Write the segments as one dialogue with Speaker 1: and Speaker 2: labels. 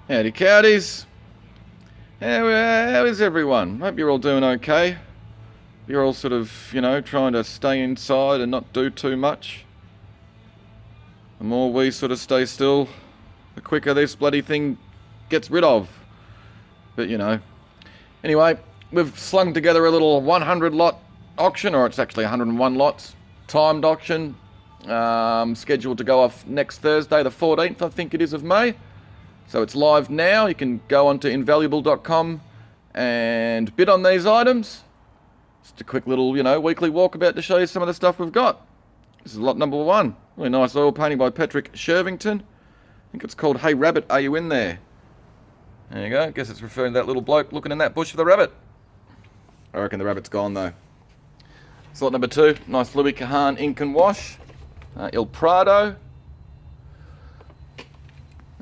Speaker 1: Howdy cowdies. How is everyone? Hope you're all doing okay. You're all sort of, trying to stay inside and not do too much. The more we sort of stay still, the quicker this bloody thing gets rid of. But, Anyway, we've slung together a little 100 lot auction, or it's actually 101 lots. Timed auction. Scheduled to go off next Thursday, the 14th, I think it is, of May. So it's live now. You can go onto invaluable.com and bid on these items. Just a quick little, weekly walkabout to show you some of the stuff we've got. This is lot number 1. Really nice oil painting by Patrick Shervington. I think it's called Hey Rabbit, Are You In There? There you go. I guess it's referring to that little bloke looking in that bush for the rabbit. I reckon the rabbit's gone though. Slot number 2, nice Louis Cahan ink and wash. Il Prado.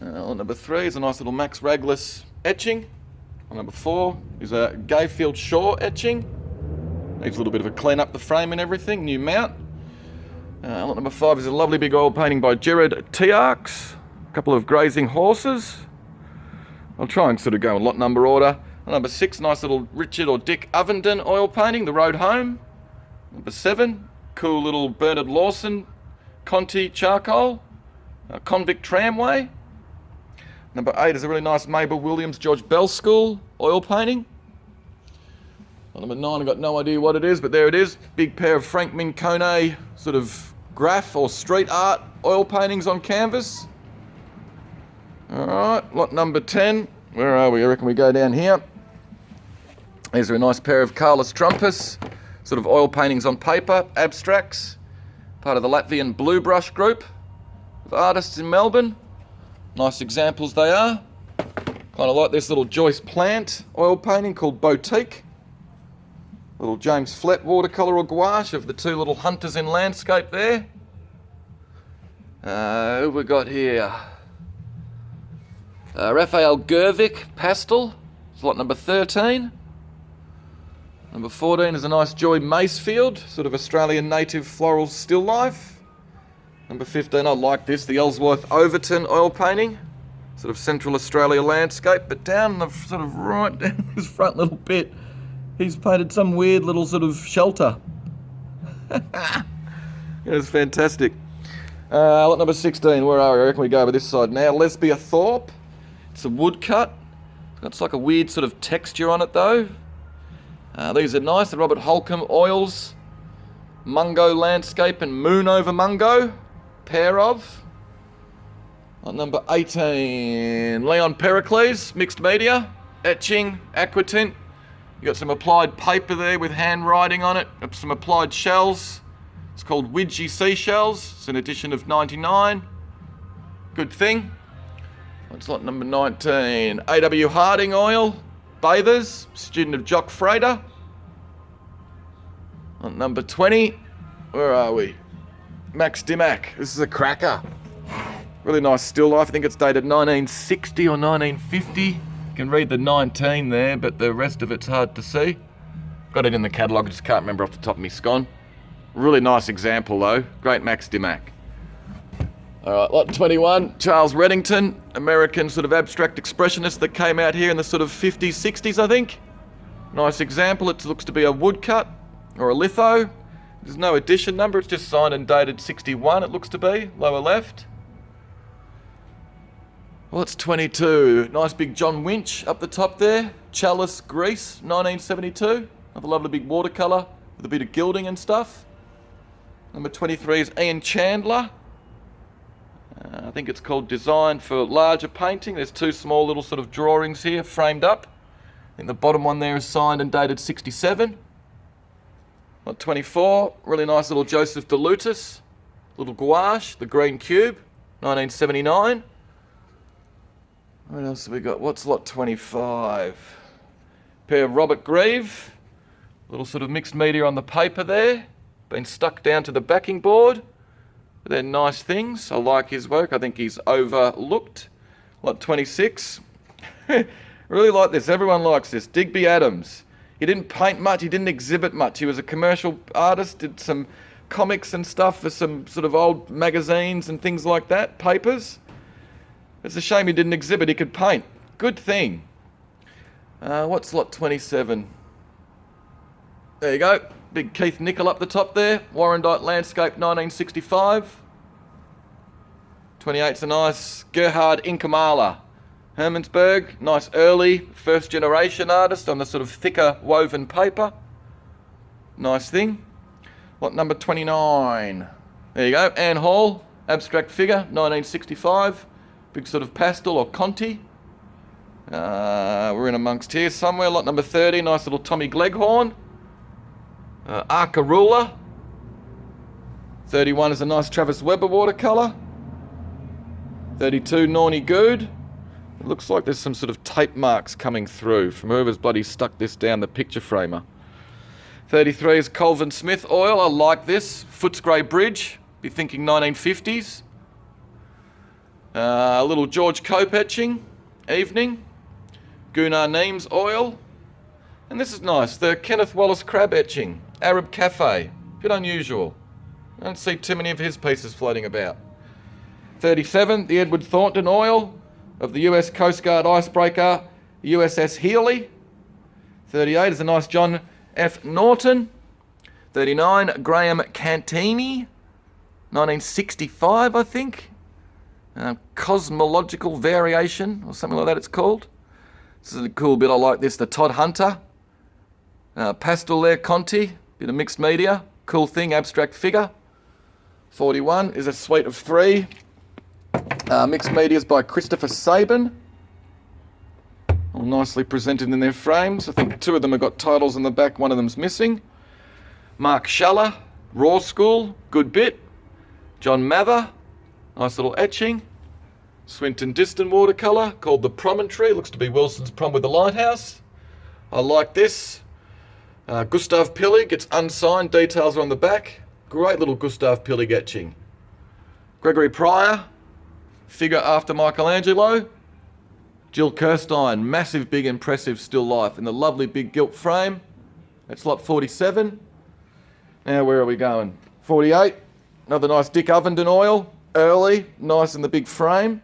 Speaker 1: Lot number 3 is a nice little Max Raglis etching. Number 4 is a Gayfield Shaw etching. Needs a little bit of a clean up the frame and everything. New mount. Lot number 5 is a lovely big oil painting by Jared Tiarks. A couple of grazing horses. I'll try and sort of go in lot number order. Number 6, nice little Richard or Dick Ovenden oil painting, The Road Home. Number 7, cool little Bernard Lawson Conti charcoal. Convict Tramway. Number 8 is a really nice Mabel Williams George Bell School oil painting. Number 9, I've got no idea what it is, but there it is. Big pair of Frank Mincone sort of graph or street art oil paintings on canvas. Alright, lot number 10. Where are we? I reckon we go down here. These are a nice pair of Carlos Trumpus, sort of oil paintings on paper, abstracts. Part of the Latvian Blue Brush group of artists in Melbourne. Nice examples they are. Kind of like this little Joyce Plant oil painting called Boutique. Little James Flett watercolour or gouache of the two little hunters in landscape there. Who have we got here? Raphael Gervik pastel. It's lot number 13. Number 14 is a nice Joy Macefield, sort of Australian native floral still life. Number 15, I like this, the Ellsworth Overton oil painting. Sort of Central Australia landscape, but down the sort of right down this front little bit, he's painted some weird little sort of shelter. It's fantastic. Lot number 16, where are we? I reckon we go over this side now. Lesbia Thorpe. It's a woodcut. It's like a weird sort of texture on it though. These are nice, the Robert Holcomb oils. Mungo Landscape and Moon Over Mungo. Pair of. Number 18, Leon Pericles, mixed media, etching, aquatint. You got some applied paper there with handwriting on it, some applied shells. It's called Widgie Seashells. It's an edition of 99. Good thing. What's lot number 19? A.W. Harding oil, Bathers, student of Jock Frater. Number 20, where are we? Max Dimmack. This is a cracker. Really nice still life. I think it's dated 1960 or 1950. You can read the 19 there, but the rest of it's hard to see. Got it in the catalogue, I just can't remember off the top of my scone. Really nice example though. Great Max Dimmack. Alright, lot 21, Charles Reddington, American sort of abstract expressionist that came out here in the sort of 50s, 60s, I think. Nice example. It looks to be a woodcut or a litho. There's no edition number, it's just signed and dated 61, it looks to be, lower left. Well, it's 22. Nice big John Winch up the top there. Chalice, Greece, 1972. Another lovely big watercolour with a bit of gilding and stuff. Number 23 is Ian Chandler. I think it's called Design for Larger Painting. There's two small little sort of drawings here framed up. I think the bottom one there is signed and dated 67. Lot 24, really nice little Joseph DeLutis. Little gouache, The Green Cube, 1979. What else have we got? What's lot 25? Pair of Robert Grieve. Little sort of mixed media on the paper there. Been stuck down to the backing board. They're nice things. I like his work. I think he's overlooked. Lot 26. Really like this. Everyone likes this. Digby Adams. He didn't paint much. He didn't exhibit much. He was a commercial artist. Did some comics and stuff for some sort of old magazines and things like that. Papers. It's a shame he didn't exhibit. He could paint. Good thing. What's lot 27? There you go. Big Keith Nicol up the top there. Warrandyte Landscape 1965. 28's a nice Gerhard Inkamala. Hermannsburg. Nice early first generation artist on the sort of thicker woven paper. Nice thing. Lot number 29. There you go. Anne Hall. Abstract figure 1965. Big sort of pastel or Conti. We're in amongst here somewhere. Lot number 30. Nice little Tommy Gleghorn. Arca Ruler. 31 is a nice Travis Weber watercolour. 32 Nornie Good. It looks like there's some sort of tape marks coming through from whoever's bloody stuck this down the picture framer. 33 is Colvin Smith oil. I like this. Footscray Bridge. Be thinking 1950s. A little George Cope etching. Evening. Gunnar Neems oil. And this is nice. The Kenneth Wallace crab etching. Arab Cafe. Bit unusual. I don't see too many of his pieces floating about. 37, the Edward Thornton oil of the US Coast Guard icebreaker USS Healy. 38 is a nice John F. Norton. 39, Graham Cantini. 1965, I think. Cosmological Variation, or something like that it's called. This is a cool bit, I like this. The Todd Hunter. Pastel there, Conti. Bit of mixed media. Cool thing, abstract figure. 41 is a suite of 3. Mixed medias by Christopher Sabin. All nicely presented in their frames. I think 2 of them have got titles on the back, one of them's missing. Mark Schaller, Raw School, good bit. John Mather, nice little etching. Swinton Diston watercolour called The Promontory. Looks to be Wilson's Prom with the Lighthouse. I like this. Gustav Pillig, it's unsigned, details are on the back. Great little Gustav Pillig etching. Gregory Pryor, figure after Michelangelo. Jill Kirstein, massive, big, impressive still life in the lovely big gilt frame. That's lot 47. Now where are we going? 48, another nice Dick Ovenden oil, early, nice in the big frame.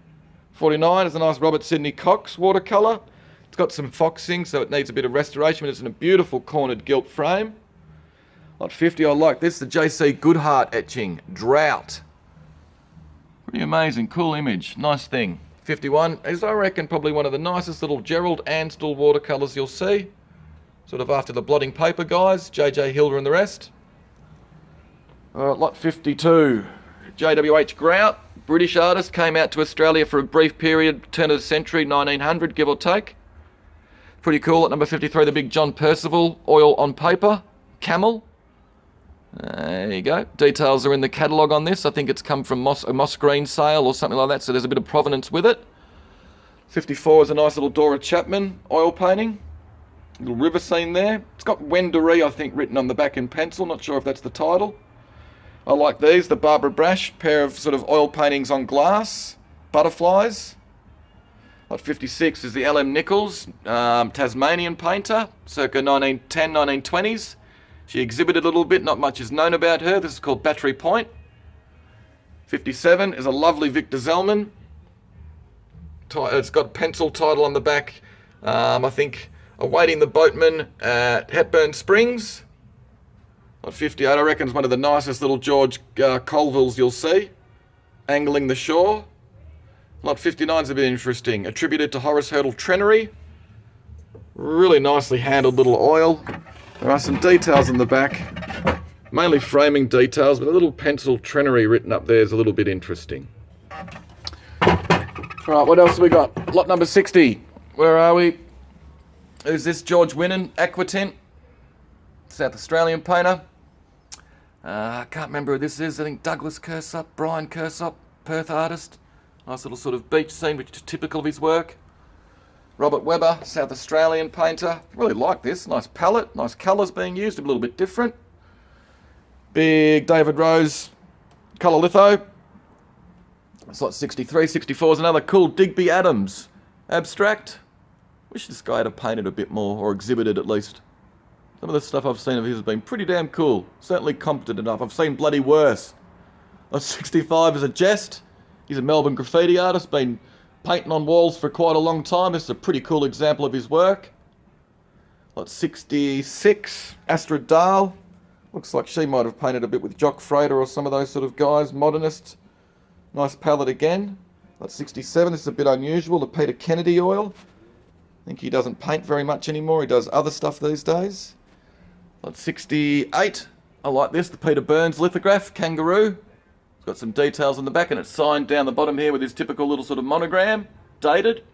Speaker 1: 49 is a nice Robert Sidney Cox watercolour. It's got some foxing, so it needs a bit of restoration, but it's in a beautiful cornered gilt frame. Lot 50, I like this, the J.C. Goodhart etching, Drought. Pretty amazing, cool image, nice thing. 51 is, I reckon, probably one of the nicest little Gerald Ansdell watercolours you'll see. Sort of after the blotting paper guys, J.J. Hilder and the rest. Lot 52, J.W.H. Grout, British artist, came out to Australia for a brief period, turn of the century, 1900, give or take. Pretty cool. At number 53, the big John Percival, oil on paper, Camel. There you go. Details are in the catalogue on this. I think it's come from a moss green sale or something like that, so there's a bit of provenance with it. 54 is a nice little Dora Chapman oil painting. Little river scene there. It's got Wendouree, I think, written on the back in pencil. Not sure if that's the title. I like these. The Barbara Brash, pair of sort of oil paintings on glass. Butterflies. Lot 56 is the L.M. Nichols, Tasmanian painter, circa 1910, 1920s. She exhibited a little bit, not much is known about her. This is called Battery Point. 57 is a lovely Victor Zellman. It's got a pencil title on the back. I think Awaiting the Boatman at Hepburn Springs. Lot 58, I reckon, is one of the nicest little George Colvilles you'll see. Angling the Shore. Lot 59 is a bit interesting. Attributed to Horace Hurdle Trenery. Really nicely handled little oil. There are some details in the back. Mainly framing details, but a little pencil Trenery written up there is a little bit interesting. Right, what else have we got? Lot number 60. Where are we? Who's this? George Winnan, Aquatint. South Australian painter. I can't remember who this is. I think Douglas Kersop, Brian Kersop, Perth artist. Nice little sort of beach scene, which is typical of his work. Robert Webber, South Australian painter. Really like this. Nice palette, nice colours being used, a little bit different. Big David Rose colour litho. It's like 63, 64 is another cool Digby Adams abstract. Wish this guy had painted a bit more, or exhibited at least. Some of the stuff I've seen of his has been pretty damn cool. Certainly competent enough. I've seen bloody worse. 65 is a jest. He's a Melbourne graffiti artist, been painting on walls for quite a long time. This is a pretty cool example of his work. Lot 66, Astrid Dahl. Looks like she might have painted a bit with Jock Frater or some of those sort of guys, modernist. Nice palette again. Lot 67, this is a bit unusual, the Peter Kennedy oil. I think he doesn't paint very much anymore, he does other stuff these days. Lot 68, I like this, the Peter Burns lithograph, Kangaroo. It's got some details on the back and it's signed down the bottom here with his typical little sort of monogram, dated.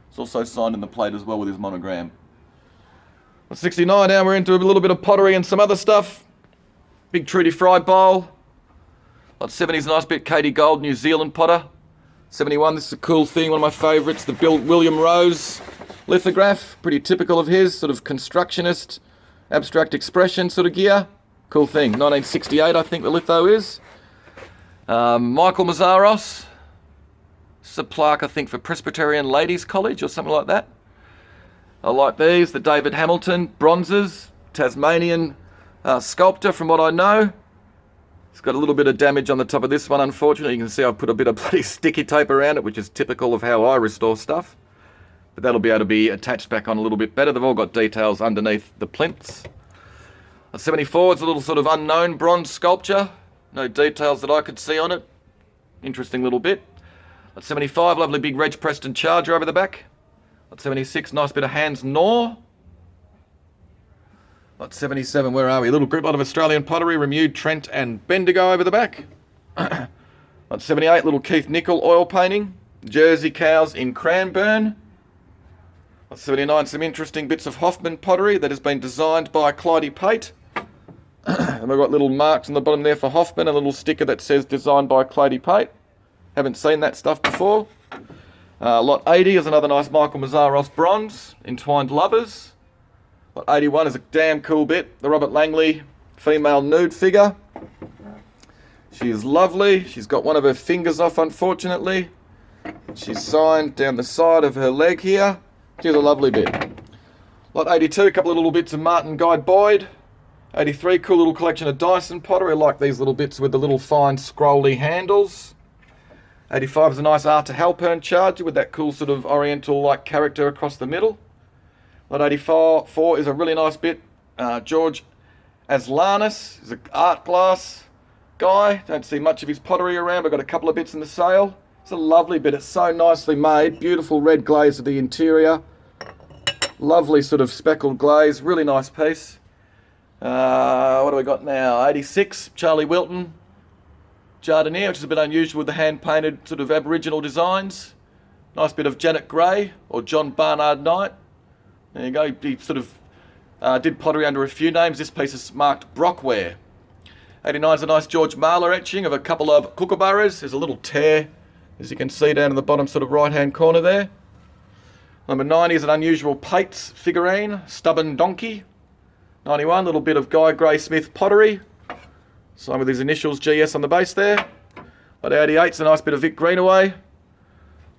Speaker 1: It's also signed in the plate as well with his monogram. Lot 69, now we're into a little bit of pottery and some other stuff. Big Trudy Fry bowl. Lot 70 is a nice bit, Katie Gold, New Zealand potter. 71, this is a cool thing, one of my favourites, the William Rose lithograph. Pretty typical of his, sort of constructionist, abstract expression sort of gear. Cool thing, 1968 I think the litho is. Michael Mazzaros. This is a plaque I think for Presbyterian Ladies College or something like that. I like these, the David Hamilton bronzes, Tasmanian sculptor from what I know. It's got a little bit of damage on the top of this one, unfortunately. You can see I've put a bit of bloody sticky tape around it, which is typical of how I restore stuff. But that'll be able to be attached back on a little bit better. They've all got details underneath the plinths. 74, it's a little sort of unknown bronze sculpture. No details that I could see on it. Interesting little bit. 75, lovely big Reg Preston charger over the back. 76, nice bit of Hans Knorr. 77, where are we? A little group lot of Australian pottery, Remude, Trent and Bendigo over the back. 78, little Keith Nicol oil painting. Jersey cows in Cranbourne. 79, some interesting bits of Hoffman pottery that has been designed by Clyde Pate. And we've got little marks on the bottom there for Hoffman, a little sticker that says designed by Clyde Pate. Haven't seen that stuff before. Lot 80 is another nice Michael Mazzaros bronze, Entwined Lovers. Lot 81 is a damn cool bit, the Robert Langley female nude figure. She is lovely. She's got one of her fingers off, unfortunately. She's signed down the side of her leg here. She's a lovely bit. Lot 82, a couple of little bits of Martin Guy Boyd. 83, cool little collection of Dyson pottery. I like these little bits with the little fine scrolly handles. 85 is a nice Arthur Halpern charger with that cool sort of oriental-like character across the middle. Lot 84 is a really nice bit. George Aslanis is an art glass guy. Don't see much of his pottery around, but got a couple of bits in the sale. It's a lovely bit. It's so nicely made. Beautiful red glaze of the interior. Lovely sort of speckled glaze. Really nice piece. What do we got now? 86, Charlie Wilton Jardinier, which is a bit unusual with the hand-painted sort of Aboriginal designs. Nice bit of Janet Gray or John Barnard Knight. There you go. He sort of did pottery under a few names. This piece is marked Brockware. 89 is a nice George Marler etching of a couple of kookaburras. There's a little tear, as you can see down in the bottom sort of right-hand corner there. Number 90 is an unusual Pates figurine, Stubborn Donkey. 91, little bit of Guy Gray Smith pottery. Some with his initials GS on the base there. Lot 88 is a nice bit of Vic Greenaway.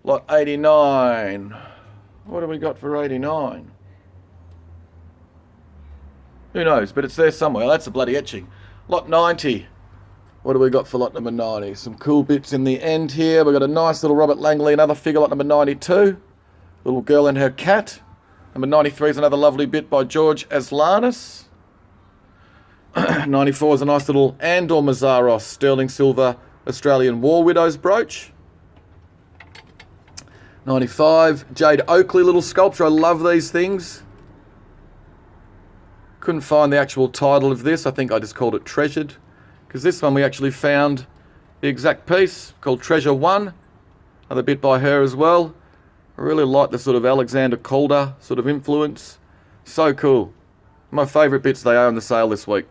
Speaker 1: Lot 89. What have we got for 89? Who knows, but it's there somewhere. That's a bloody etching. Lot 90. What do we got for lot number 90? Some cool bits in the end here. We've got a nice little Robert Langley, another figure, lot number 92. Little girl and her cat. Number 93 is another lovely bit by George Aslanis. 94 is a nice little Andor Mazzaros sterling silver Australian War Widows brooch. 95, Jade Oakley little sculpture. I love these things. Couldn't find the actual title of this. I think I just called it Treasured. Because this one we actually found the exact piece called Treasure 1. Another bit by her as well. I really like the sort of Alexander Calder sort of influence. So cool. My favourite bits they are on the sale this week.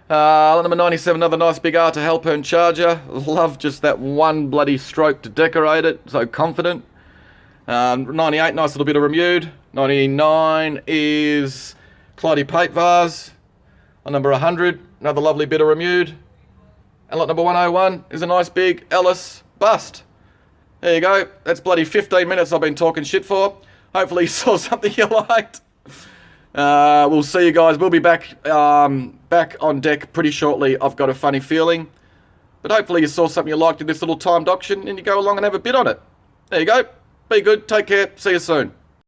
Speaker 1: Number 97, another nice big Arthur Halpern charger. Love just that one bloody stroke to decorate it. So confident. 98, nice little bit of Remude. 99 is Clyde Pate vase. On number 100, another lovely bit of Remude. And lot number 101 is a nice big Ellis bust. There you go. That's bloody 15 minutes I've been talking shit for. Hopefully you saw something you liked. We'll see you guys. We'll be back on deck pretty shortly. I've got a funny feeling. But hopefully you saw something you liked in this little timed auction and you go along and have a bid on it. There you go. Be good. Take care. See you soon.